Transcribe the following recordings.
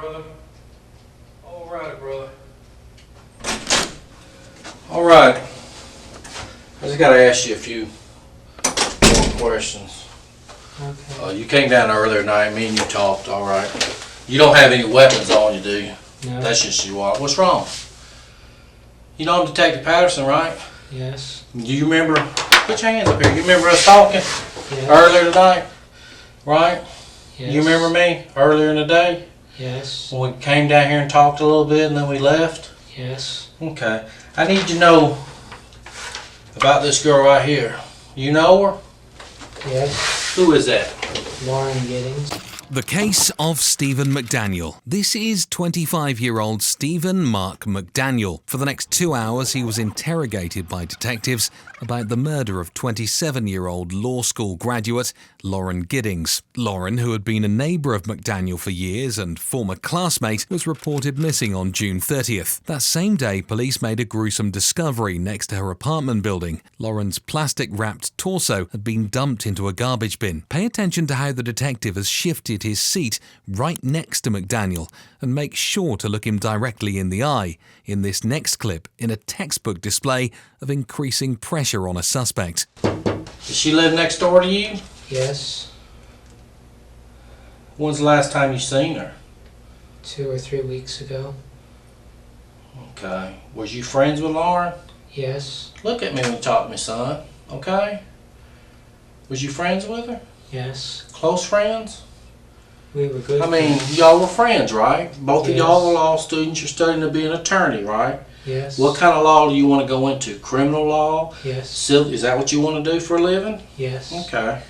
brother. All right, brother. All right. I just got to ask you a few more questions. Okay. You came down earlier tonight. Me and you talked. All right. You don't have any weapons on you, do you? No. That's just you are. What's wrong? You know I'm Detective Patterson, right? Yes. Do you remember? Put your hands up here. You remember us talking earlier tonight? Right? Yes. You remember me earlier in the day? Yes. When we came down here and talked a little bit and then we left? Yes. Okay. I need to know about this girl right here. You know her? Yes. Who is that? Lauren Giddings. The case of Stephen McDaniel. This is 25-year-old Stephen Mark McDaniel. For the next 2 hours, he was interrogated by detectives about the murder of 27-year-old law school graduate Lauren Giddings. Lauren, who had been a neighbour of McDaniel for years and former classmate, was reported missing on June 30th. That same day, police made a gruesome discovery next to her apartment building. Lauren's plastic-wrapped torso had been dumped into a garbage bin. Pay attention to how the detective has shifted his seat right next to McDaniel and make sure to look him directly in the eye in this next clip in a textbook display of increasing pressure on a suspect. Does she live next door to you? Yes. When's the last time you seen her? 2 or 3 weeks ago. Okay. Was you friends with Lauren? Yes. Look at me when you talk to me, son. Okay? Was you friends with her? Yes. Close friends? We were good. I mean, y'all were friends, right? Both of Yes. y'all are law students. You're studying to be an attorney, right? Yes. What kind of law do you want to go into? Criminal law? Yes. Civil? Is that what you want to do for a living? Yes. Okay.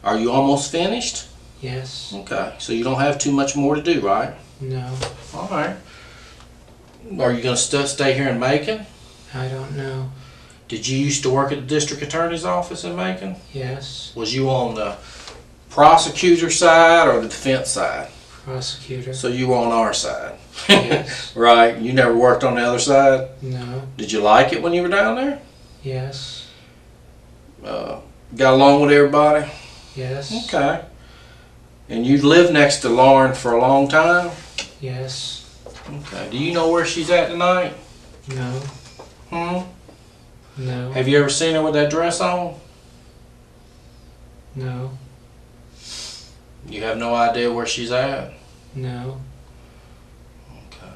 Are you almost finished? Yes. Okay. So you don't have too much more to do, right? No. All right. Are you going to stay here in Macon? I don't know. Did you used to work at the district attorney's office in Macon? Yes. Was you on the prosecutor side or the defense side? Prosecutor. So you were on our side. Yes. Right. You never worked on the other side? No. Did you like it when you were down there? Yes. Got along with everybody? Yes. Okay. And you've lived next to Lauren for a long time? Yes. Okay. Do you know where she's at tonight? No. No. Have you ever seen her with that dress on? No. You have no idea where she's at? No. Okay.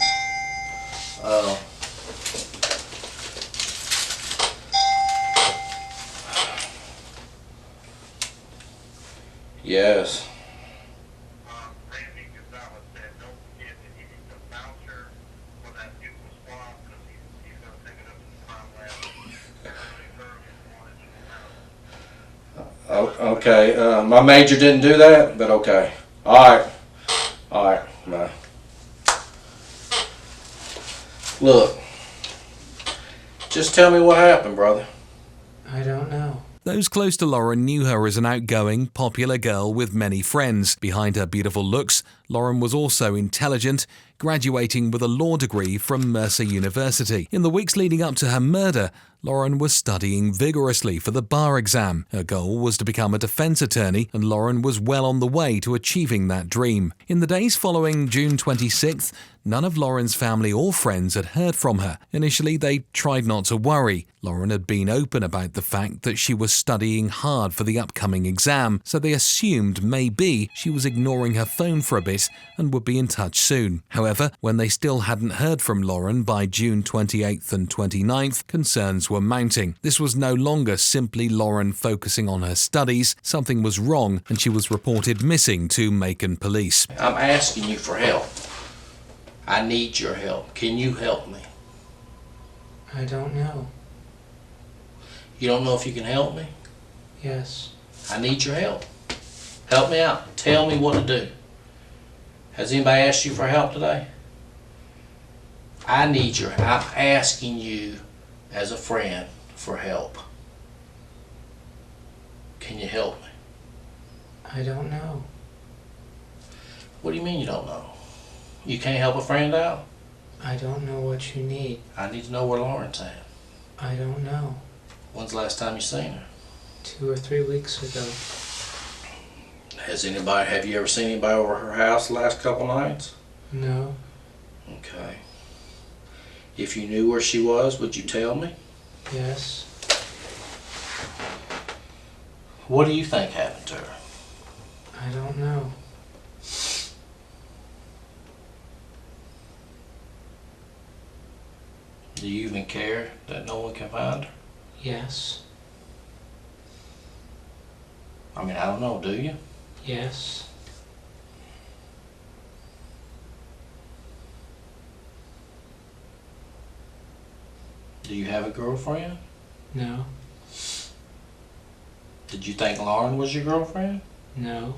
Yes. Okay, my major didn't do that, but okay. Alright. Bye. Look, just tell me what happened, brother. I don't know. Those close to Lauren knew her as an outgoing, popular girl with many friends. Behind her beautiful looks, Lauren was also intelligent, graduating with a law degree from Mercer University. In the weeks leading up to her murder, Lauren was studying vigorously for the bar exam. Her goal was to become a defense attorney, and Lauren was well on the way to achieving that dream. In the days following June 26th, none of Lauren's family or friends had heard from her. Initially, they tried not to worry. Lauren had been open about the fact that she was studying hard for the upcoming exam, so they assumed maybe she was ignoring her phone for a bit and would be in touch soon. However, when they still hadn't heard from Lauren by June 28th and 29th, concerns were mounting. This was no longer simply Lauren focusing on her studies. Something was wrong, and she was reported missing to Macon police. I'm asking you for help. I need your help. Can you help me? I don't know. You don't know if you can help me? Yes. I need your help. Help me out. Tell me what to do. Has anybody asked you for help today? I'm asking you as a friend for help. Can you help me? I don't know. What do you mean you don't know? You can't help a friend out? I don't know what you need. I need to know where Lauren's at. I don't know. When's the last time you seen her? 2 or 3 weeks ago. Have you ever seen anybody over her house the last couple nights? No. Okay. If you knew where she was, would you tell me? Yes. What do you think happened to her? I don't know. Do you even care that no one can find her? Yes. I mean, I don't know, do you? Yes. Do you have a girlfriend? No. Did you think Lauren was your girlfriend? No.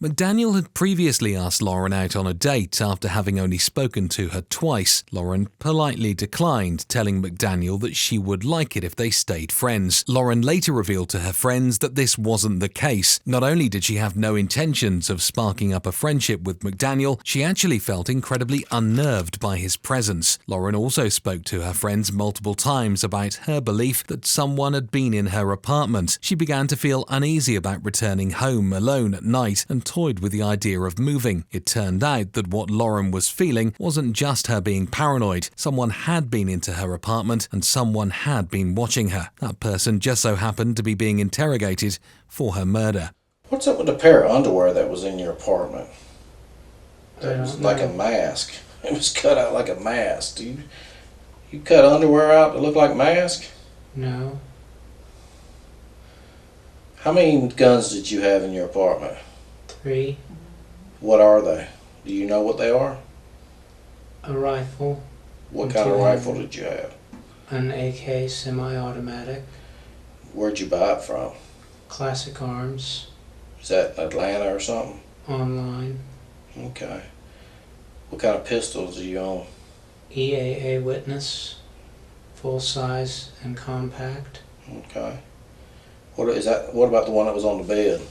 McDaniel had previously asked Lauren out on a date after having only spoken to her twice. Lauren politely declined, telling McDaniel that she would like it if they stayed friends. Lauren later revealed to her friends that this wasn't the case. Not only did she have no intentions of sparking up a friendship with McDaniel, she actually felt incredibly unnerved by his presence. Lauren also spoke to her friends multiple times about her belief that someone had been in her apartment. She began to feel uneasy about returning home alone at night and toyed with the idea of moving. It turned out that what Lauren was feeling wasn't just her being paranoid. Someone had been into her apartment and someone had been watching her. That person just so happened to be being interrogated for her murder. What's up with the pair of underwear that was in your apartment? That I was don't like know. a mask. It was cut out like a mask. You cut underwear out to look like a mask? No. How many guns did you have in your apartment? 3. What are they? Do you know what they are? A rifle. What kind of rifle did you have? An AK semi-automatic. Where'd you buy it from? Classic Arms. Is that Atlanta or something? Online. Okay. What kind of pistols do you own? EAA Witness. Full size and compact. Okay. What is that? What about the one that was on the bed?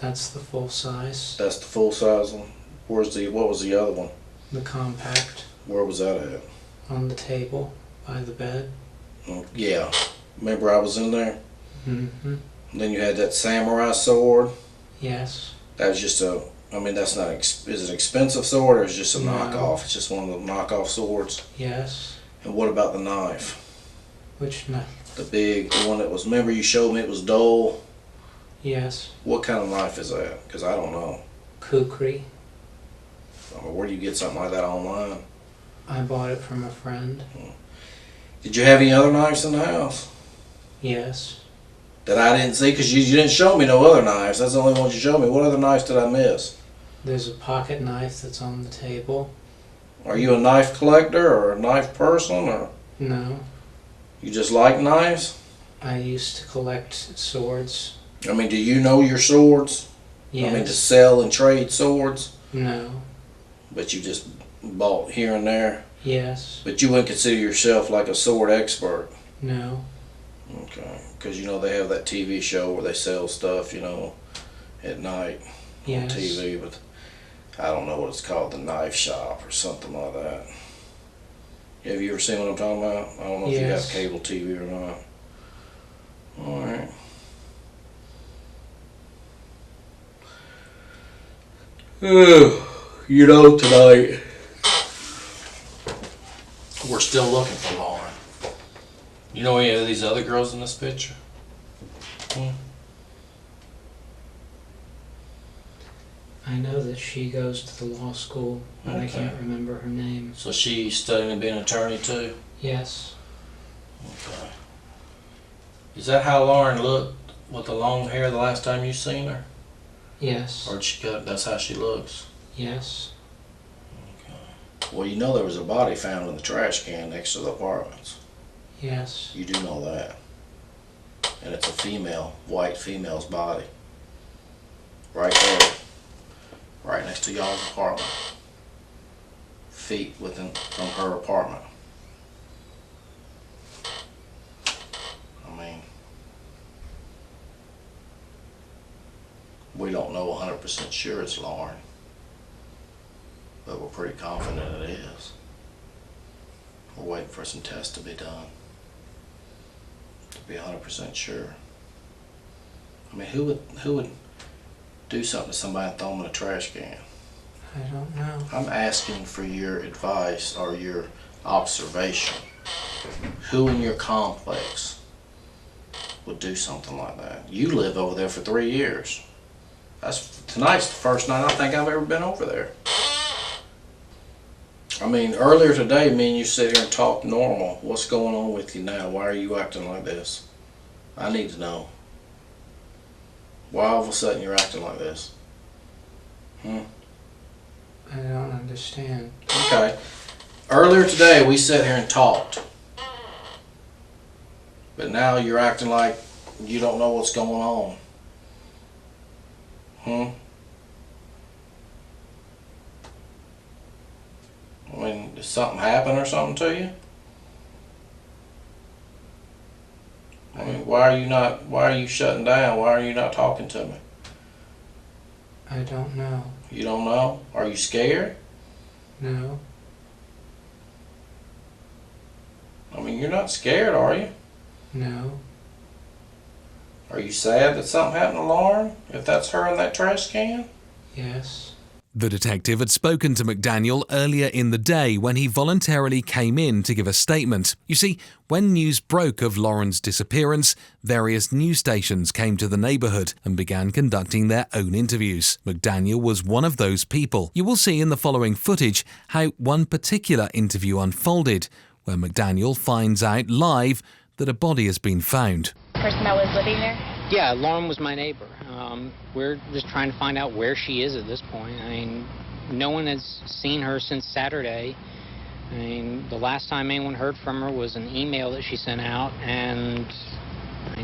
That's the full size. That's the full size one. What was the other one? The compact. Where was that at? On the table. By the bed. Yeah. Remember I was in there? Mm-hmm. And then you had that samurai sword. Yes. That was just that's not, is it an expensive sword or is it just a No. knockoff? It's just one of the knockoff swords. Yes. And what about the knife? Which knife? The one that was, remember you showed me it was dull? Yes. What kind of knife is that? Because I don't know. Kukri. I mean, where do you get something like that online? I bought it from a friend. Did you have any other knives in the house Yes. that I didn't see? Because you didn't show me no other knives. That's the only ones you showed me. What other knives did I miss? There's a pocket knife that's on the table. Are you a knife collector or a knife person, or No. you just like knives? I used to collect swords. I mean, do you know your swords? Yes. I mean, to sell and trade swords? No. But you just bought here and there? Yes. But you wouldn't consider yourself like a sword expert? No. Okay. Because, they have that TV show where they sell stuff, at night on Yes. TV, but I don't know what it's called, the knife shop or something like that. Have you ever seen what I'm talking about? I don't know if you have Yes. cable TV or not. Alright. Tonight we're still looking for Lauren. You know any of these other girls in this picture? I know that she goes to the law school, but I Okay. can't remember her name. So she's studying to be an attorney too? Yes. Okay. Is that how Lauren looked with the long hair the last time you seen her? Yes. Or that's how she looks? Yes. Okay. Well, there was a body found in the trash can next to the apartments. Yes. You do know that. And it's a white female's body. Right there. Right next to y'all's apartment. Feet from her apartment. I mean, we don't know 100% sure it's Lauren, but we're pretty confident it is. We're waiting for some tests to be done to be 100% sure. I mean, who would do something to somebody and throw them in a trash can? I don't know. I'm asking for your advice or your observation. Who in your complex would do something like that? You live over there for 3 years. Tonight's the first night I think I've ever been over there. I mean, earlier today, me and you sit here and talk normal. What's going on with you now? Why are you acting like this? I need to know. Why all of a sudden you're acting like this? I don't understand. Okay. Earlier today, we sat here and talked. But now you're acting like you don't know what's going on. I mean, did something happen or something to you? I mean, why are you shutting down? Why are you not talking to me? I don't know. You don't know? Are you scared? No. I mean, you're not scared, are you? No. Are you sad that something happened to Lauren? If that's her in that trash can? Yes. The detective had spoken to McDaniel earlier in the day when he voluntarily came in to give a statement. You see, when news broke of Lauren's disappearance, various news stations came to the neighborhood and began conducting their own interviews. McDaniel was one of those people. You will see in the following footage how one particular interview unfolded, where McDaniel finds out live that a body has been found. Person that was living there? Yeah, Lauren was my neighbor. We're just trying to find out where she is at this point. I mean, no one has seen her since Saturday. I mean, the last time anyone heard from her was an email that she sent out, and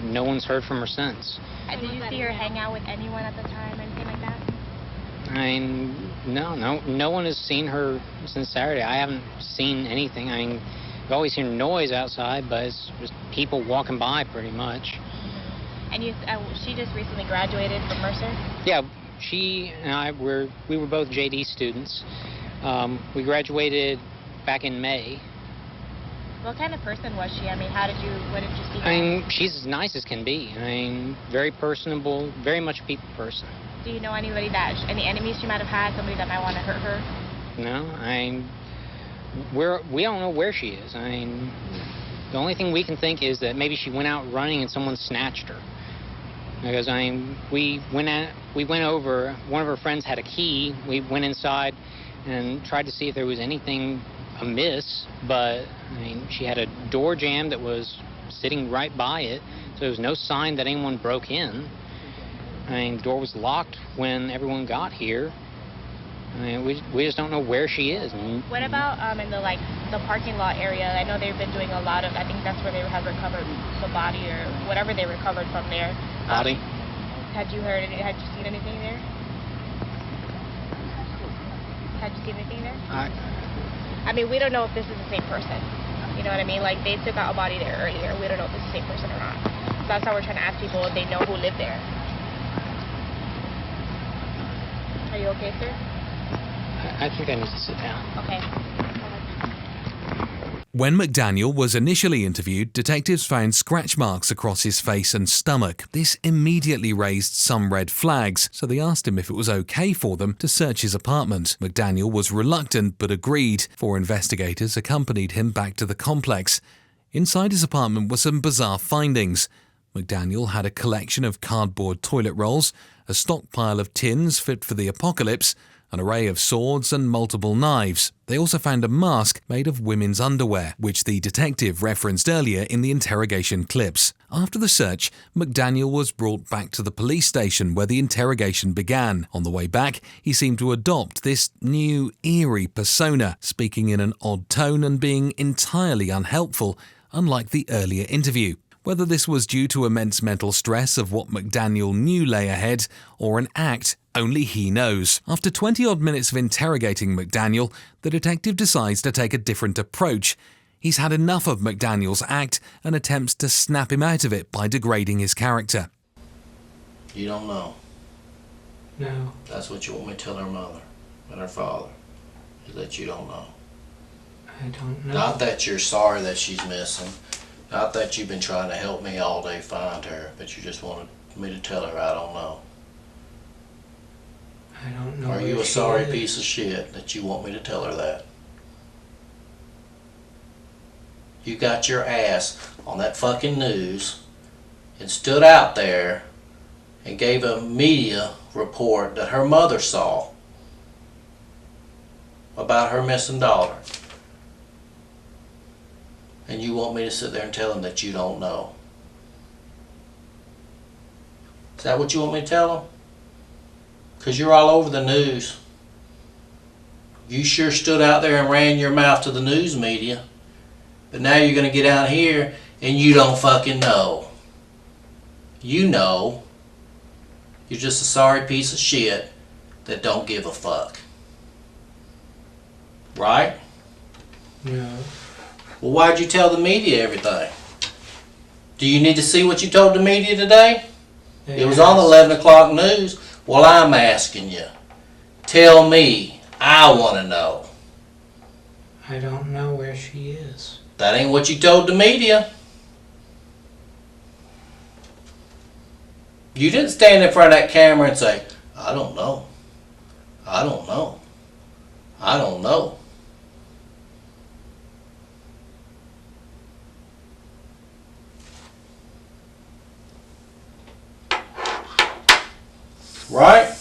no one's heard from her since. Did you see her hang out with anyone at the time, anything like that? I mean, no one has seen her since Saturday. I haven't seen anything. I mean, you always hear noise outside, but it's just people walking by pretty much. And she just recently graduated from Mercer? Yeah, she and I we were both JD students. We graduated back in May. What kind of person was she? I mean, what did you see her? I mean, she's as nice as can be. I mean, very personable, very much a people person. Do you know anybody any enemies she might have had, somebody that might want to hurt her? No, we don't know where she is. I mean, the only thing we can think is that maybe she went out running and someone snatched her. Because we went over. One of her friends had a key. We went inside and tried to see if there was anything amiss, but I mean, she had a door jamb that was sitting right by it, so there was no sign that anyone broke in. I mean, the door was locked when everyone got here. I mean, we just don't know where she is. What about in the parking lot area? I know they've been doing a lot of. I think that's where they have recovered the body or whatever they recovered from there. Body? Had you seen anything there? Had you seen anything there? I mean, we don't know if this is the same person. You know what I mean? Like, they took out a body there earlier. We don't know if it's the same person or not. So that's how we're trying to ask people if they know who lived there. Are you okay, sir? I think I need to sit down. Okay. When McDaniel was initially interviewed, detectives found scratch marks across his face and stomach. This immediately raised some red flags, so they asked him if it was okay for them to search his apartment. McDaniel was reluctant but agreed. 4 investigators accompanied him back to the complex. Inside his apartment were some bizarre findings. McDaniel had a collection of cardboard toilet rolls, a stockpile of tins fit for the apocalypse, an array of swords and multiple knives. They also found a mask made of women's underwear, which the detective referenced earlier in the interrogation clips. After the search, McDaniel was brought back to the police station where the interrogation began. On the way back, he seemed to adopt this new, eerie persona, speaking in an odd tone and being entirely unhelpful, unlike the earlier interview. Whether this was due to immense mental stress of what McDaniel knew lay ahead, or an act, only he knows. After 20-odd minutes of interrogating McDaniel, the detective decides to take a different approach. He's had enough of McDaniel's act and attempts to snap him out of it by degrading his character. You don't know. No. That's what you want me to tell her mother and her father, is that you don't know. I don't know. Not that you're sorry that she's missing. Not that you've been trying to help me all day find her, but you just wanted me to tell her I don't know. I don't don't know Are where you a she sorry is. piece of shit that you want me to tell her that? You got your ass on that fucking news and stood out there and gave a media report that her mother saw about her missing daughter. And you want me to sit there and tell them that you don't know? Is that what you want me to tell them? Because you're all over the news. You sure stood out there and ran your mouth to the news media. But now you're going to get out here and you don't fucking know. You know. You're just a sorry piece of shit that don't give a fuck. Right? No. Well, why'd you tell the media everything? Do you need to see what you told the media today? It was on the 11 o'clock news. Well, I'm asking you. Tell me. I want to know. I don't know where she is. That ain't what you told the media. You didn't stand in front of that camera and say, I don't know. I don't know. I don't know. Right?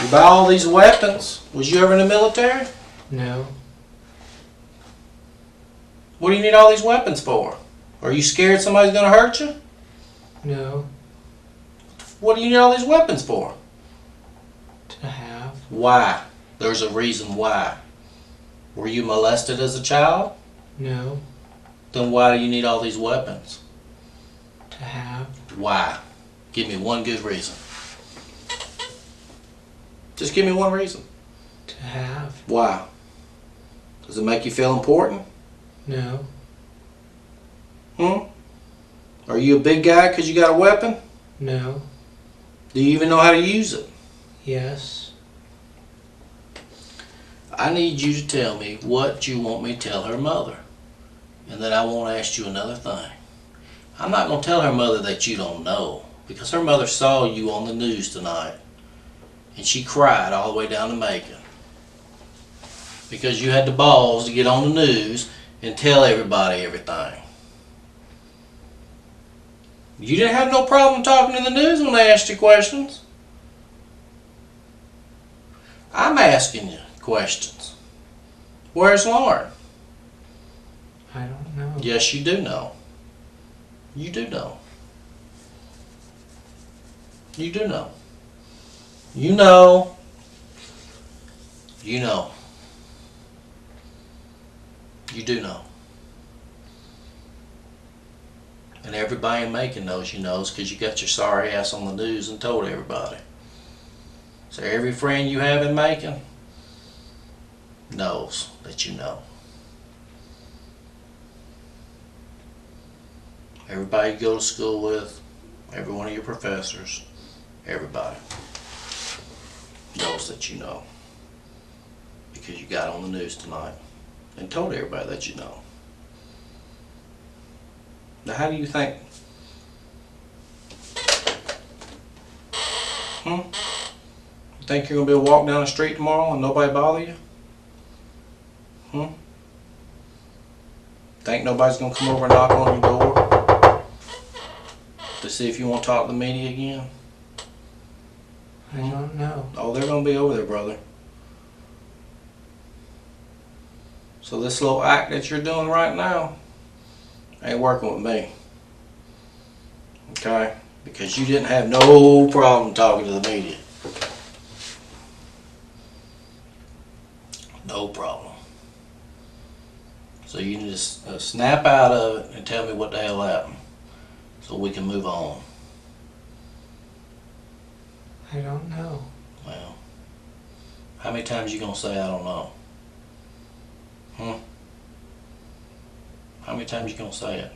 You buy all these weapons. Was you ever in the military? No. What do you need all these weapons for? Are you scared somebody's going to hurt you? No. What do you need all these weapons for? To have. Why? There's a reason why. Were you molested as a child? No. Then why do you need all these weapons? To have. Why? Give me one good reason. Just give me one reason. To have. Why? Does it make you feel important? No. Are you a big guy because you got a weapon? No. Do you even know how to use it? Yes. I need you to tell me what you want me to tell her mother. And then I won't ask you another thing. I'm not going to tell her mother that you don't know. Because her mother saw you on the news tonight. And she cried all the way down to Macon. Because you had the balls to get on the news and tell everybody everything. You didn't have no problem talking to the news when they asked you questions. I'm asking you questions. Where's Lauren? I don't know. Yes, you do know. You do know. You do know. You know. You know. You do know. And everybody in Macon knows you knows because you got your sorry ass on the news and told everybody. So every friend you have in Macon knows that you know. Everybody you go to school with, every one of your professors, everybody knows that you know. Because you got on the news tonight and told everybody that you know. Now how do you think? You think you're going to be able to walk down the street tomorrow and nobody bother you? Think nobody's going to come over and knock on your door to see if you want to talk to the media again? I don't know. Oh, they're going to be over there, brother. So this little act that you're doing right now ain't working with me. Okay? Because you didn't have no problem talking to the media. No problem. So you can just snap out of it and tell me what the hell happened so we can move on. I don't know. Well, how many times you gonna say I don't know? How many times you gonna say it?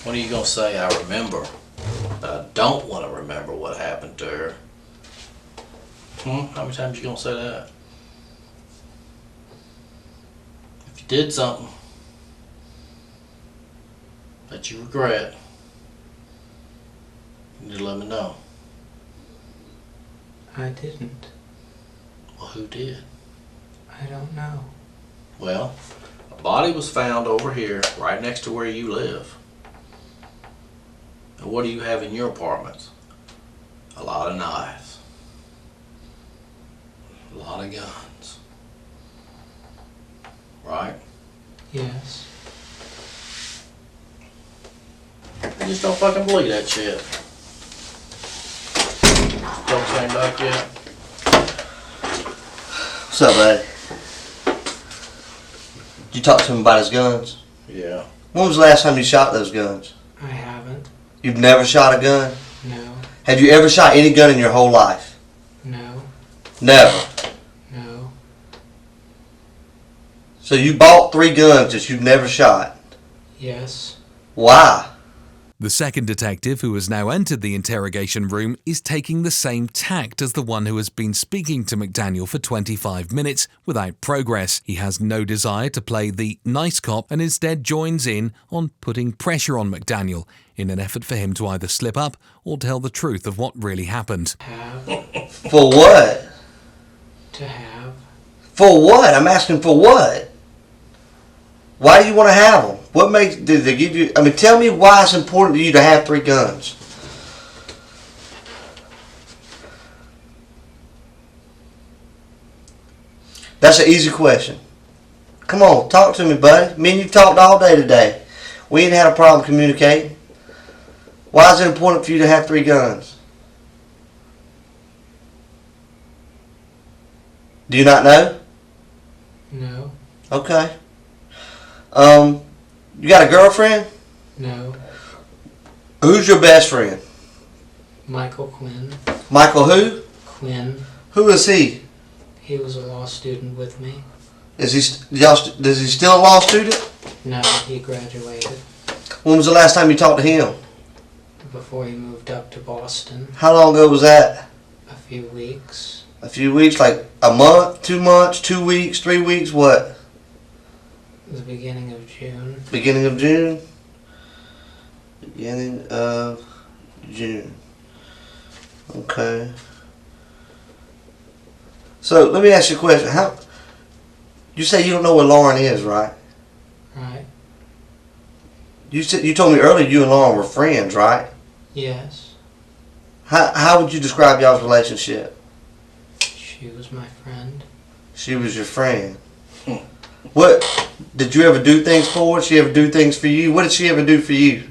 When are you gonna say I remember? I don't want to remember what happened to her. How many times you gonna say that? If you did something that you regret, You let me know. I didn't. Well, who did? I don't know. Well, a body was found over here, right next to where you live. And what do you have in your apartments? A lot of knives. A lot of guns. Right? Yes. I just don't fucking believe that shit. Don't say duck yet. What's up, buddy? Did you talk to him about his guns? Yeah. When was the last time you shot those guns? I haven't. You've never shot a gun? No. Have you ever shot any gun in your whole life? No. Never. No. So you bought 3 guns that you've never shot? Yes. Why? The second detective, who has now entered the interrogation room, is taking the same tact as the one who has been speaking to McDaniel for 25 minutes without progress. He has no desire to play the nice cop and instead joins in on putting pressure on McDaniel in an effort for him to either slip up or tell the truth of what really happened. Have. For what? To have. For what? I'm asking for what? Why do you want to have them? What makes, did they give you, tell me why it's important to you to have 3 guns. That's an easy question. Come on, talk to me, buddy. Me and you talked all day today. We ain't had a problem communicating. Why is it important for you to have 3 guns? Do you not know? No. Okay. You got a girlfriend? No. Who's your best friend? Michael Quinn. Michael who? Quinn. Who is he? He was a law student with me. Is he still a law student? No, he graduated When was the last time you talked to him? before he moved up to Boston. How long ago was that? A few weeks. A few weeks, like a month, 2 months, 2 weeks, 3 weeks, what? The beginning of June. Beginning of June? Beginning of June. Okay. So let me ask you a question. You say you don't know where Lauren is, right? Right. You told me earlier you and Lauren were friends, right? Yes. How would you describe y'all's relationship? She was my friend. She was your friend. What did you ever do things for her? Did she ever do things for you? What did she ever do for you?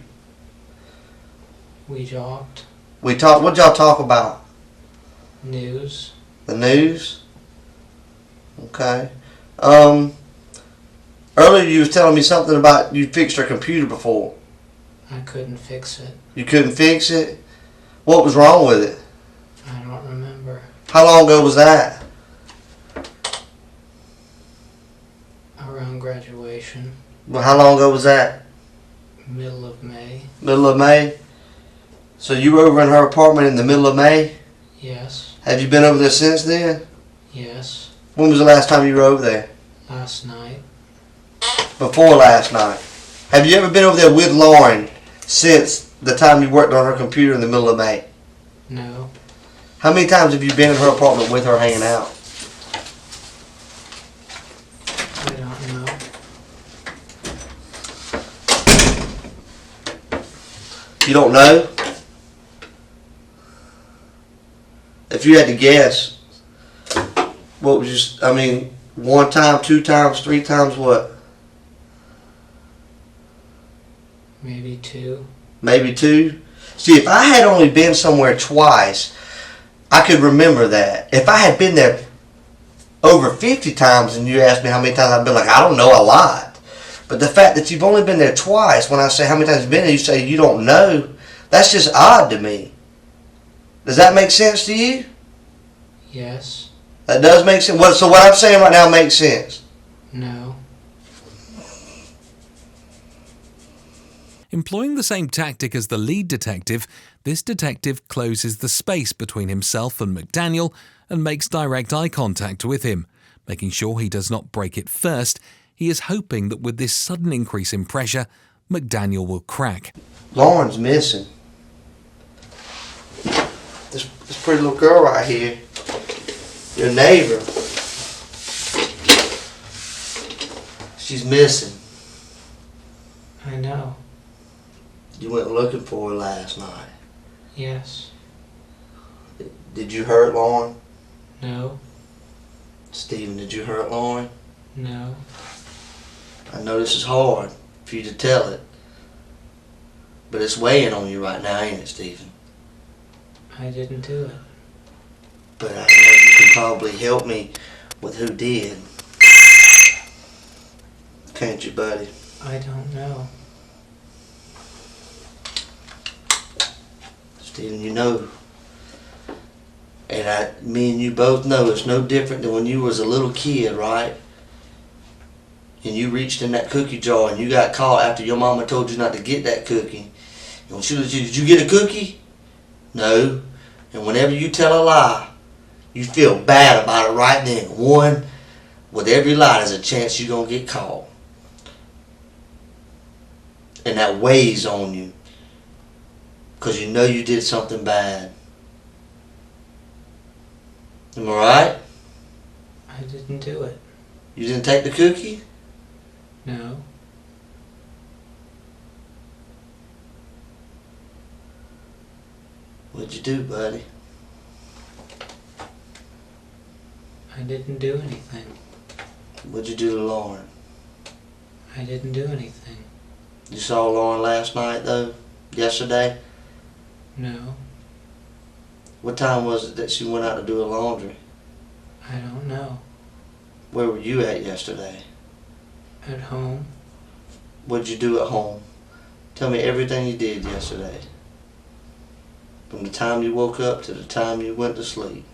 We talked. We talked. What y'all talk about? News. The news. Okay. Earlier you was telling me something about you fixed her computer before. I couldn't fix it. You couldn't fix it? What was wrong with it? I don't remember. How long ago was that? Around graduation. Well, how long ago was that? Middle of May. Middle of May? So you were over in her apartment in the middle of May? Yes. Have you been over there since then? Yes. When was the last time you were over there? Last night. Before last night. Have you ever been over there with Lauren since the time you worked on her computer in the middle of May? No. How many times have you been in her apartment with her hanging out? I don't know. You don't know? If you had to guess, what would you, 1 time, 2 times, 3 times, what? Maybe 2. Maybe 2? See, if I had only been somewhere twice, I could remember that. If I had been there over 50 times and you asked me how many times I've been, like, I don't know, a lot. But the fact that you've only been there twice, when I say how many times you've been there, you say you don't know, that's just odd to me. Does that make sense to you? Yes. That does make sense? So what I'm saying right now makes sense? No. Employing the same tactic as the lead detective, this detective closes the space between himself and McDaniel and makes direct eye contact with him. Making sure he does not break it first, he is hoping that with this sudden increase in pressure, McDaniel will crack. Lauren's missing. this pretty little girl right here, your neighbor, she's missing. I know. You went looking for her last night. Yes. Did you hurt Lauren? No. Stephen, did you hurt Lauren? No. I know this is hard for you to tell it, but it's weighing on you right now, ain't it, Stephen? I didn't do it. But I know you can probably help me with who did. Can't you, buddy? I don't know. Stephen, you know, and me and you both know it's no different than when you was a little kid, right? And you reached in that cookie jar and you got caught after your mama told you not to get that cookie. And when she was, did you get a cookie? No. And whenever you tell a lie, you feel bad about it right then. One, with every lie, there's a chance you're going to get caught. And that weighs on you. Because you know you did something bad. Am I right? I didn't do it. You didn't take the cookie? No. What'd you do, buddy? I didn't do anything. What'd you do to Lauren? I didn't do anything. You saw Lauren last night, though? Yesterday? No. What time was it that she went out to do her laundry? I don't know. Where were you at yesterday? At home. What'd you do at home? Tell me everything you did yesterday. From the time you woke up to the time you went to sleep.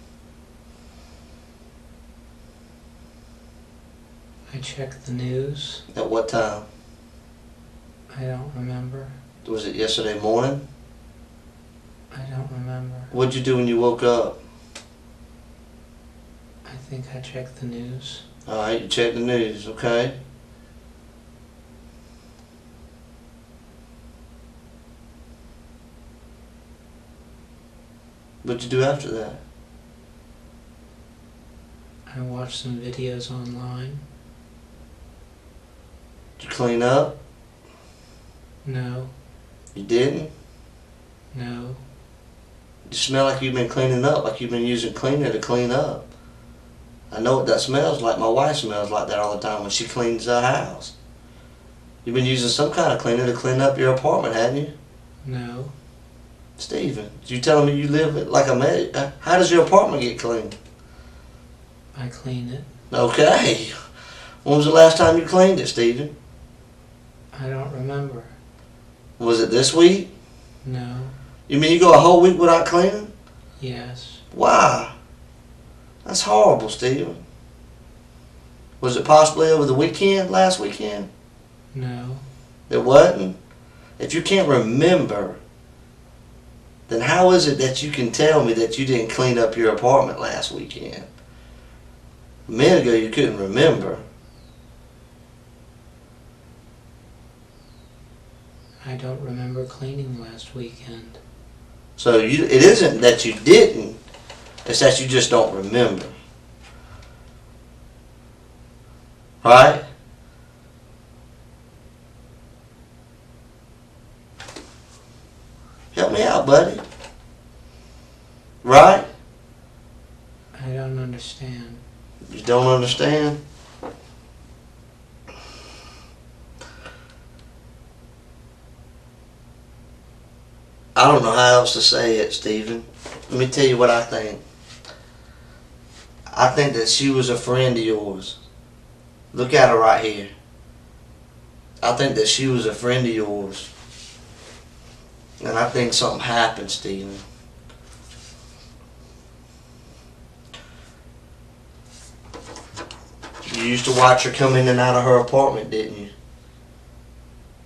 I checked the news. At what time? I don't remember. Was it yesterday morning? I don't remember. What'd you do when you woke up? I think I checked the news. Alright, you checked the news, okay? What'd you do after that? I watched some videos online. Did you clean up? No. You didn't? No. You smell like you've been cleaning up, like you've been using cleaner to clean up. I know what that smells like. My wife smells like that all the time when she cleans the house. You've been using some kind of cleaner to clean up your apartment, hadn't you? No. Stephen, you telling me you live like a man? How does your apartment get cleaned? I clean it. Okay. When was the last time you cleaned it, Stephen? I don't remember. Was it this week? No. You mean you go a whole week without cleaning? Yes. Why? That's horrible, Stephen. Was it possibly over the weekend, last weekend? No. It wasn't? If you can't remember, then how is it that you can tell me that you didn't clean up your apartment last weekend? A minute ago you couldn't remember. I don't remember cleaning last weekend. So it isn't that you didn't, it's that you just don't remember. Right? Help me out, buddy. Right? I don't understand. You don't understand? I don't know how else to say it, Stephen. Let me tell you what I think. I think that she was a friend of yours. Look at her right here. I think that she was a friend of yours. And I think something happened, Stephen. You used to watch her come in and out of her apartment, didn't you?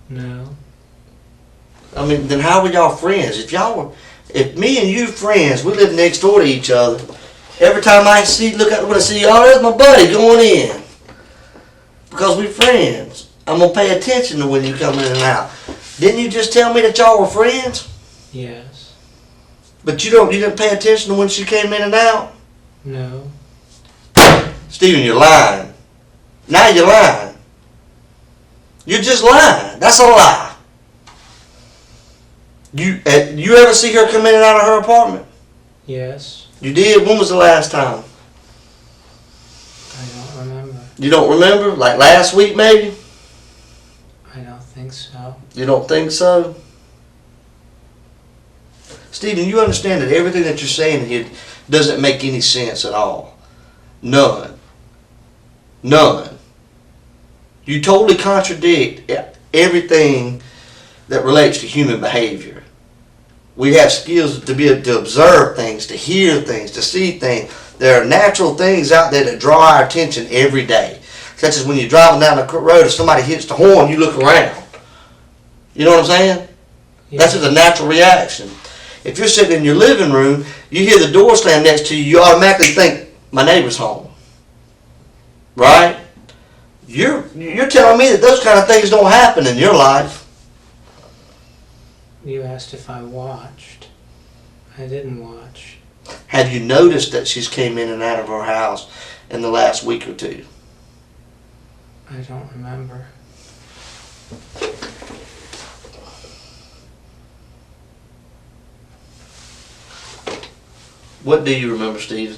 No. I mean, then how were y'all friends? If me and you friends, we live next door to each other. Every time I look out the window, see, oh, there's my buddy going in. Because we friends. I'm gonna pay attention to when you come in and out. Didn't you just tell me that y'all were friends? Yes. But you didn't pay attention to when she came in and out? No. Stephen, you're lying. Now you're lying. You're just lying. That's a lie. You ever see her come in and out of her apartment? Yes. You did? When was the last time? I don't remember. You don't remember? Like last week maybe? I don't think so. You don't think so? Stephen, you understand that everything that you're saying here doesn't make any sense at all. None. None. You totally contradict everything that relates to human behavior. We have skills to be able to observe things, to hear things, to see things. There are natural things out there that draw our attention every day. Such as when you're driving down the road, if somebody hits the horn, you look around. You know what I'm saying? Yeah. That's just a natural reaction. If you're sitting in your living room, you hear the door slam next to you, you automatically think, my neighbor's home. Right? You're telling me that those kind of things don't happen in your life. You asked if I watched. I didn't watch. Have you noticed that she's came in and out of her house in the last week or two? I don't remember. What do you remember, Stephen?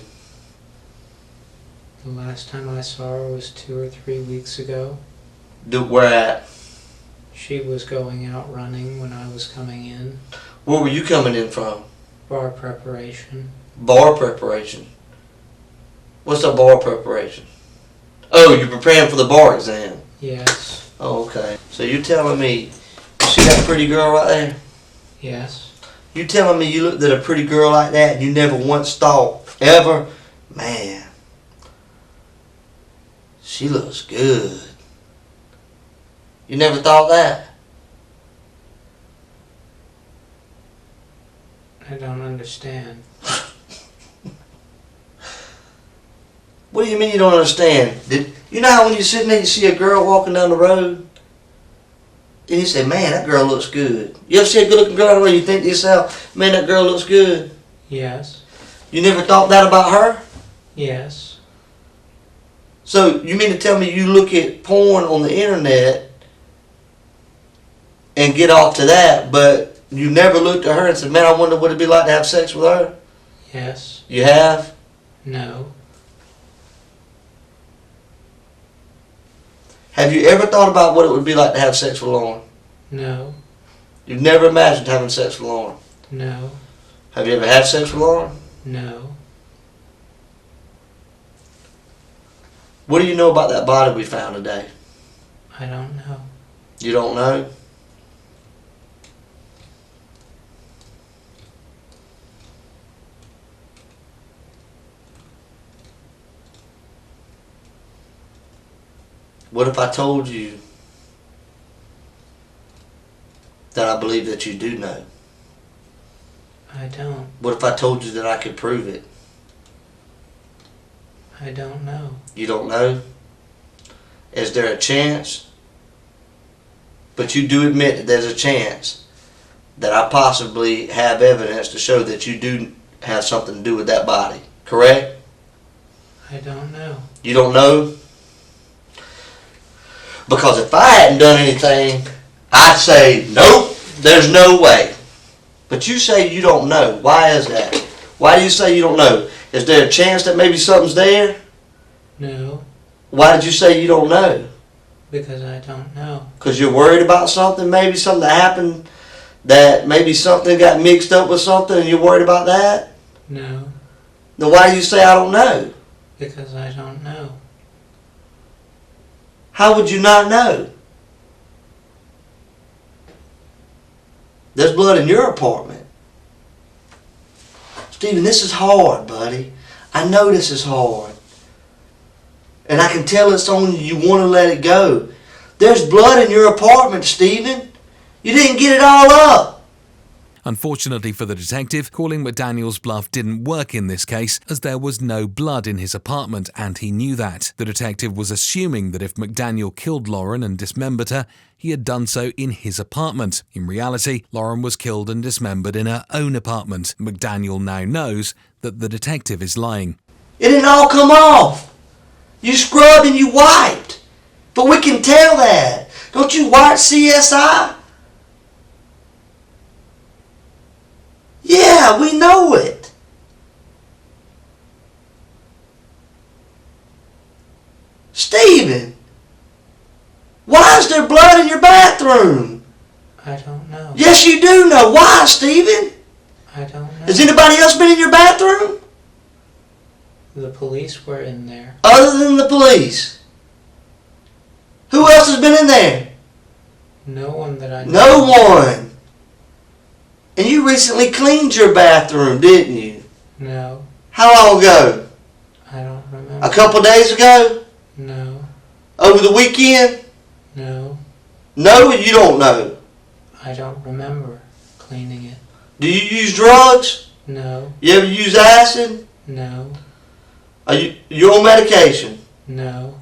The last time I saw her was 2 or 3 weeks ago. Where at? She was going out running when I was coming in. Where were you coming in from? Bar preparation. Bar preparation. What's a bar preparation? Oh, you're preparing for the bar exam. Yes. Oh, okay. So you're telling me, you see that pretty girl right there? Yes. You telling me you looked at a pretty girl like that and you never once thought, ever, man, she looks good. You never thought that? I don't understand. What do you mean you don't understand? You know how when you're sitting there you see a girl walking down the road? And you say, man, that girl looks good. You ever see a good looking girl down the road and you think to yourself, man, that girl looks good? Yes. You never thought that about her? Yes. So you mean to tell me you look at porn on the internet and get off to that, but you never looked at her and said, man, I wonder what it'd be like to have sex with her? Yes. You have? No. Have you ever thought about what it would be like to have sex with Lauren? No. You've never imagined having sex with Lauren? No. Have you ever had sex with Lauren? No. What do you know about that body we found today? I don't know. You don't know? What if I told you that I believe that you do know? I don't. What if I told you that I could prove it? I don't know. You don't know? Is there a chance? But you do admit that there's a chance that I possibly have evidence to show that you do have something to do with that body, correct? I don't know. You don't know? Because if I hadn't done anything, I'd say, nope, there's no way. But you say you don't know. Why is that? Why do you say you don't know? Is there a chance that maybe something's there? No. Why did you say you don't know? Because I don't know. Because you're worried about something? Maybe something that happened, that maybe something got mixed up with something and you're worried about that? No. Then why do you say I don't know? Because I don't know. How would you not know? There's blood in your apartment. Stephen, this is hard, buddy. I know this is hard. And I can tell it's on you. You want to let it go. There's blood in your apartment, Stephen. You didn't get it all up. Unfortunately for the detective, calling McDaniel's bluff didn't work in this case, as there was no blood in his apartment, and he knew that. The detective was assuming that if McDaniel killed Lauren and dismembered her, he had done so in his apartment. In reality, Lauren was killed and dismembered in her own apartment. McDaniel now knows that the detective is lying. It didn't all come off. You scrubbed and you wiped. But we can tell that. Don't you watch CSI? Yeah, we know it. Stephen, why is there blood in your bathroom? I don't know. Yes, you do know. Why, Stephen? I don't know. Has anybody else been in your bathroom? The police were in there. Other than the police? Who else has been in there? No one that I know. No one. And you recently cleaned your bathroom, didn't you? No. How long ago? I don't remember. A couple days ago? No. Over the weekend? No. No, you don't know. I don't remember cleaning it. Do you use drugs? No. You ever use acid? No. Are you on medication? No.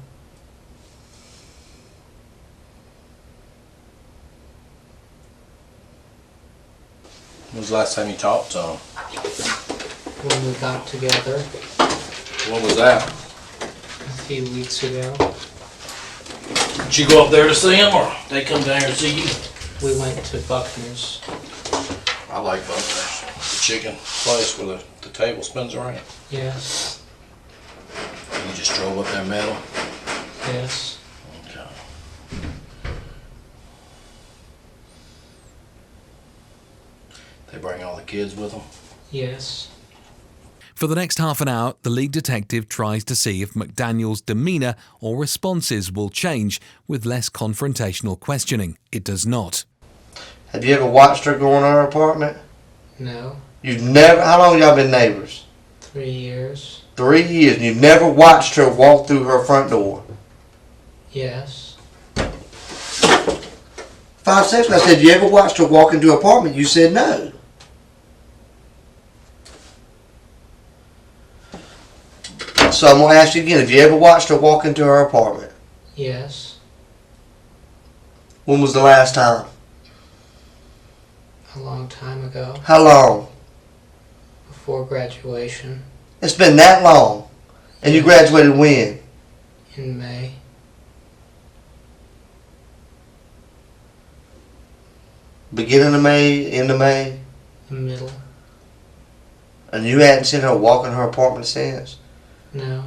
When was the last time you talked to him? When we got together What was that? a few weeks ago, Did you go up there to see him, or they come down here to see you? we went to Buckner's. I like Buckner's. The chicken place where the table spins around. Yes. You just drove up that metal? Yes. Okay. They bring all the kids with them? Yes. For the next half an hour, the lead detective tries to see if McDaniel's demeanour or responses will change with less confrontational questioning. It does not. Have you ever watched her go in her apartment? No. You've never. How long y'all been neighbors? 3 years. 3 years. And you've never watched her walk through her front door. Yes. 5 seconds. I said, you ever watched her walk into her apartment? You said no. So I'm going to ask you again. Have you ever watched her walk into her apartment? Yes. When was the last time? A long time ago. How long? Before graduation. It's been that long. And you graduated when? In May. Beginning of May? End of May? The middle. And you hadn't seen her walk in her apartment since? No.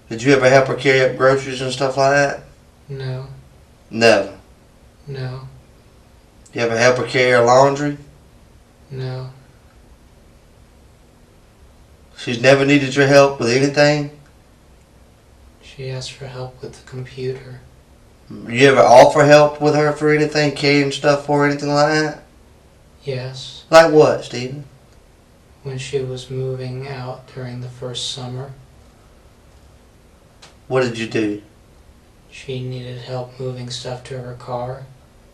Did you ever help her carry up groceries and stuff like that? No. Never. No. You ever help her carry her laundry? No. She's never needed your help with anything? She asked for help with the computer. You ever offer help with her for anything, carrying stuff for her, anything like that? Yes. Like what, Stephen? When she was moving out during the first summer, What did you do? she needed help moving stuff to her car.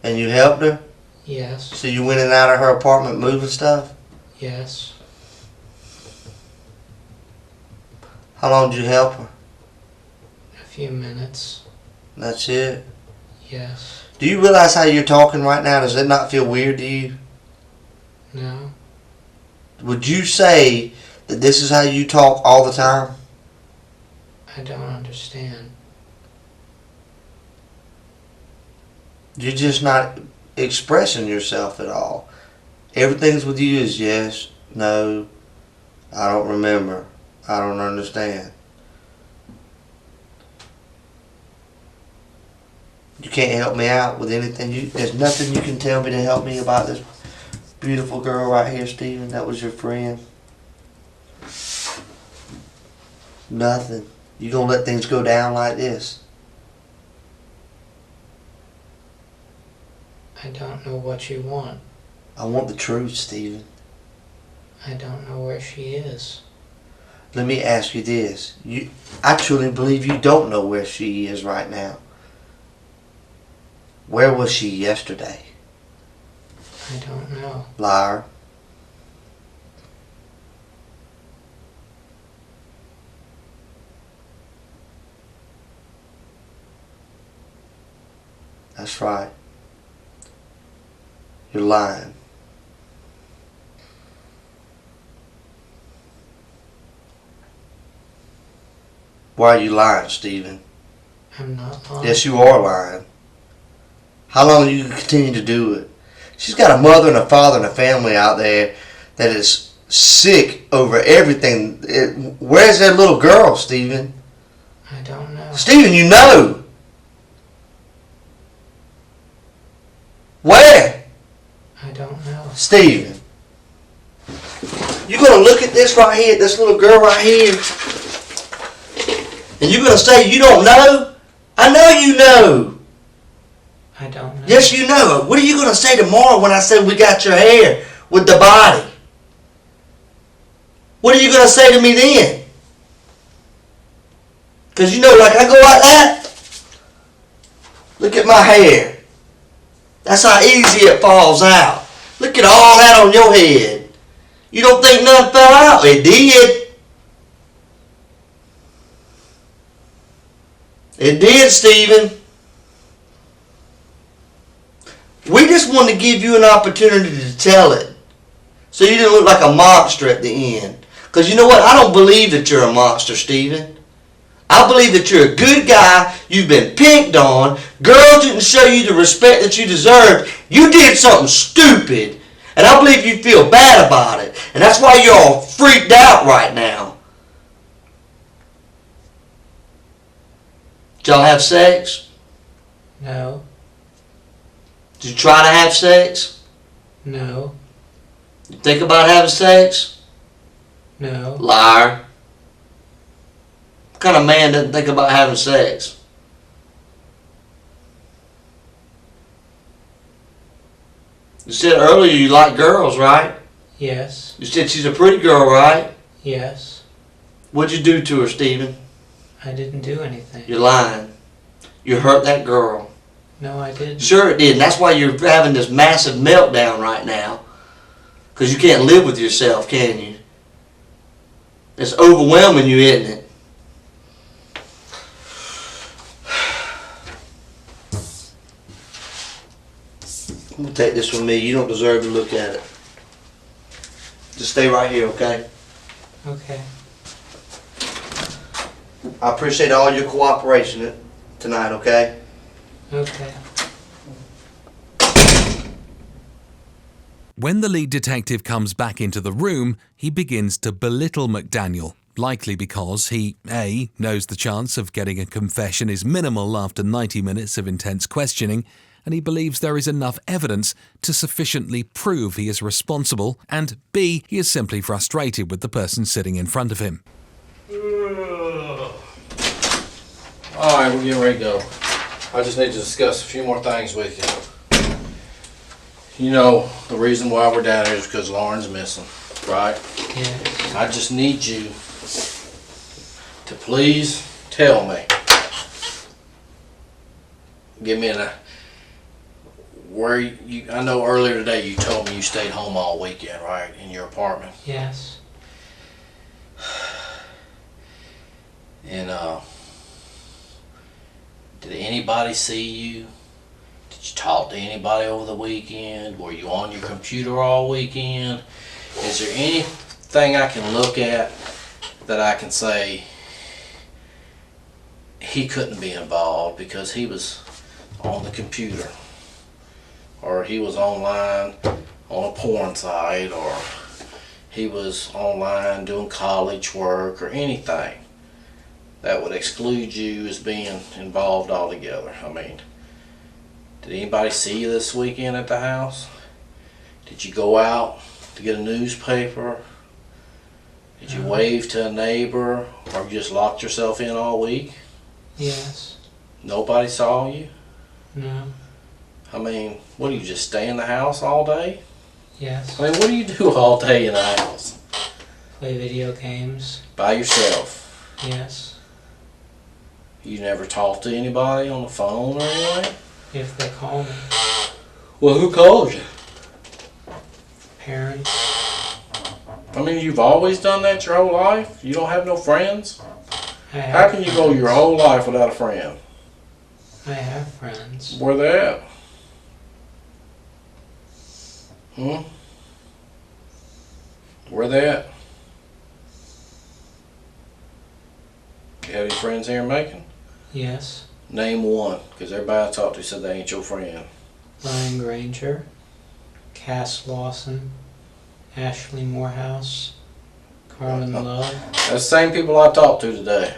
And you helped her? Yes. So you went in and out of her apartment moving stuff? Yes. How long did you help her? A few minutes. That's it? Yes. Do you realize how you're talking right now? Does that not feel weird to you? No. Would you say that this is how you talk all the time? I don't understand. You're just not expressing yourself at all. Everything's with you is yes, no, I don't remember, I don't understand. You can't help me out with anything. There's nothing you can tell me to help me about this beautiful girl right here, Stephen. That was your friend. Nothing. You gonna let things go down like this? I don't know what you want. I want the truth, Stephen. I don't know where she is. Let me ask you this. I truly believe you don't know where she is right now. Where was she yesterday? I don't know. Liar. That's right. You're lying. Why are you lying, Stephen? I'm not lying. Yes, you are lying. How long are you going to continue to do it? She's got a mother and a father and a family out there that is sick over everything. Where's that little girl, Stephen? I don't know. Stephen, you know. Where? I don't know. Stephen. You're going to look at this right here, this little girl right here, and you're going to say you don't know? I know you know. I don't know. Yes, you know. What are you going to say tomorrow when I say we got your hair with the body? What are you going to say to me then? Because you know, like I go like that. Look at my hair. That's how easy it falls out. Look at all that on your head. You don't think nothing fell out? It did. It did, Stephen. We just wanted to give you an opportunity to tell it, so you didn't look like a monster at the end. Because you know what? I don't believe that you're a monster, Stephen. I believe that you're a good guy. You've been picked on. Girls didn't show you the respect that you deserved. You did something stupid. And I believe you feel bad about it. And that's why you're all freaked out right now. Did y'all have sex? No. Did you try to have sex? No. You think about having sex? No. Liar. What kind of man doesn't think about having sex? You said earlier you like girls, right? Yes. You said she's a pretty girl, right? Yes. What'd you do to her, Stephen? I didn't do anything. You're lying. You hurt that girl. No, I didn't. Sure it did, and that's why you're having this massive meltdown right now. Because you can't live with yourself, can you? It's overwhelming you, isn't it? I'm going to take this with me. You don't deserve to look at it. Just stay right here, okay? Okay. I appreciate all your cooperation tonight, okay? Okay. When the lead detective comes back into the room, he begins to belittle McDaniel, likely because he, A, knows the chance of getting a confession is minimal after 90 minutes of intense questioning, and he believes there is enough evidence to sufficiently prove he is responsible, and B, he is simply frustrated with the person sitting in front of him. Alright, we're getting ready to go. I just need to discuss a few more things with you. You know, the reason why we're down here is because Lauren's missing, right? Yes. I just need you to please tell me. Give me I know earlier today you told me you stayed home all weekend, right? In your apartment. Yes. And, did anybody see you? Did you talk to anybody over the weekend? Were you on your computer all weekend? Is there anything I can look at that I can say he couldn't be involved because he was on the computer, or he was online on a porn site, or he was online doing college work, or anything that would exclude you as being involved altogether? I mean, did anybody see you this weekend at the house? Did you go out to get a newspaper? Did you wave to a neighbor, or you just locked yourself in all week? Yes. Nobody saw you? No. I mean, what do you just stay in the house all day? Yes. I mean, what do you do all day in the house? Play video games. By yourself? Yes. You never talk to anybody on the phone or anything? If they call me. Well, who calls you? Parents. I mean, you've always done that your whole life? You don't have no friends? I How have can you go friends. your whole life without a friend? I have friends. Where they at? Where they at? You have any friends here in Macon? Yes. Name one, because everybody I talked to said they ain't your friend. Ryan Granger, Cass Lawson, Ashley Morehouse, Carmen Love. That's the same people I talked to today,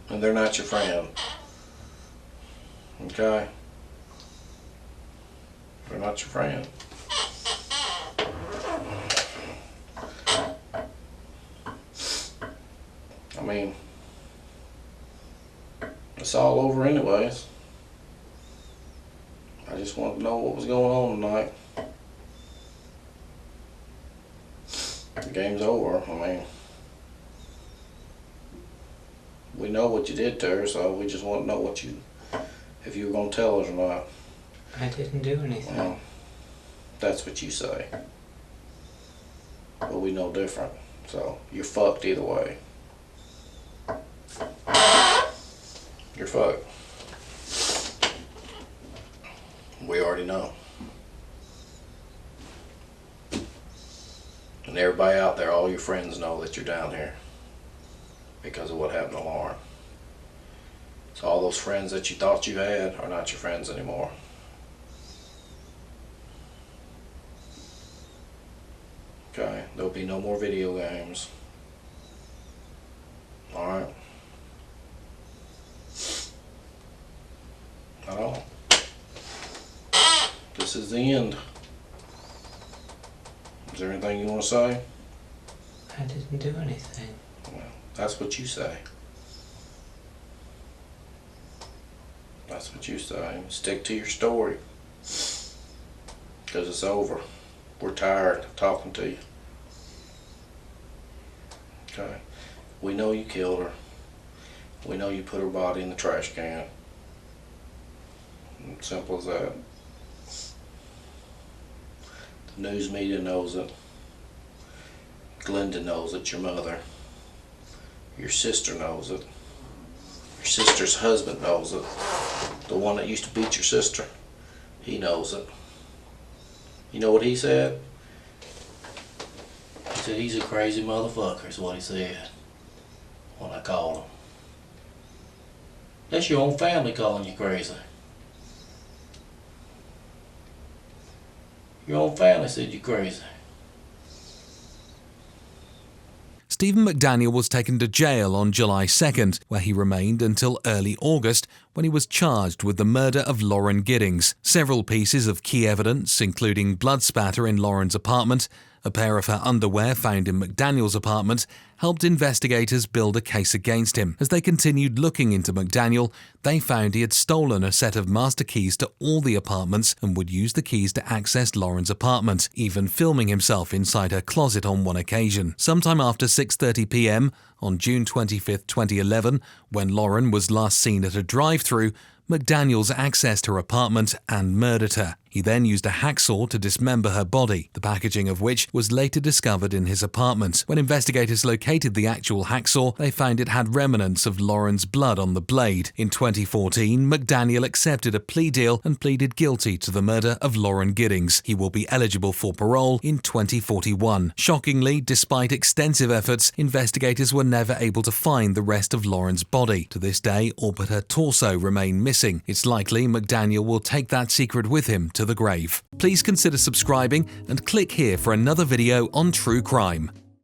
and they're not your friend. Okay? They're not your friend. I mean, it's all over anyways. I just wanted to know what was going on tonight. The game's over. I mean, we know what you did to her, so we just want to know if you were going to tell us or not. I didn't do anything. Well, that's what you say. But we know different. So, you're fucked either way. You're fucked. We already know. And everybody out there, all your friends know that you're down here because of what happened to Lauren. So all those friends that you thought you had are not your friends anymore. Okay, there'll be no more video games. Alright? Not all. This is the end. Is there anything you want to say? I didn't do anything. Well, that's what you say. That's what you say. Stick to your story. Because it's over. We're tired of talking to you. Okay. We know you killed her. We know you put her body in the trash can. Simple as that. The news media knows it. Glenda knows it, your mother. Your sister knows it. Your sister's husband knows it. The one that used to beat your sister, he knows it. You know what he said? He said he's a crazy motherfucker is what he said when I called him. That's your own family calling you crazy. Your own family said you're crazy. Stephen McDaniel was taken to jail on July 2nd, where he remained until early August when he was charged with the murder of Lauren Giddings. Several pieces of key evidence, including blood spatter in Lauren's apartment, a pair of her underwear found in McDaniel's apartment, helped investigators build a case against him. As they continued looking into McDaniel, they found he had stolen a set of master keys to all the apartments and would use the keys to access Lauren's apartment, even filming himself inside her closet on one occasion. Sometime after 6:30 p.m. on June 25, 2011, when Lauren was last seen at a drive-thru, McDaniels accessed her apartment and murdered her. He then used a hacksaw to dismember her body, the packaging of which was later discovered in his apartment. When investigators located the actual hacksaw, they found it had remnants of Lauren's blood on the blade. In 2014, McDaniel accepted a plea deal and pleaded guilty to the murder of Lauren Giddings. He will be eligible for parole in 2041. Shockingly, despite extensive efforts, investigators were never able to find the rest of Lauren's body. To this day, all but her torso remain missing. It's likely McDaniel will take that secret with him to the grave. Please consider subscribing and click here for another video on true crime.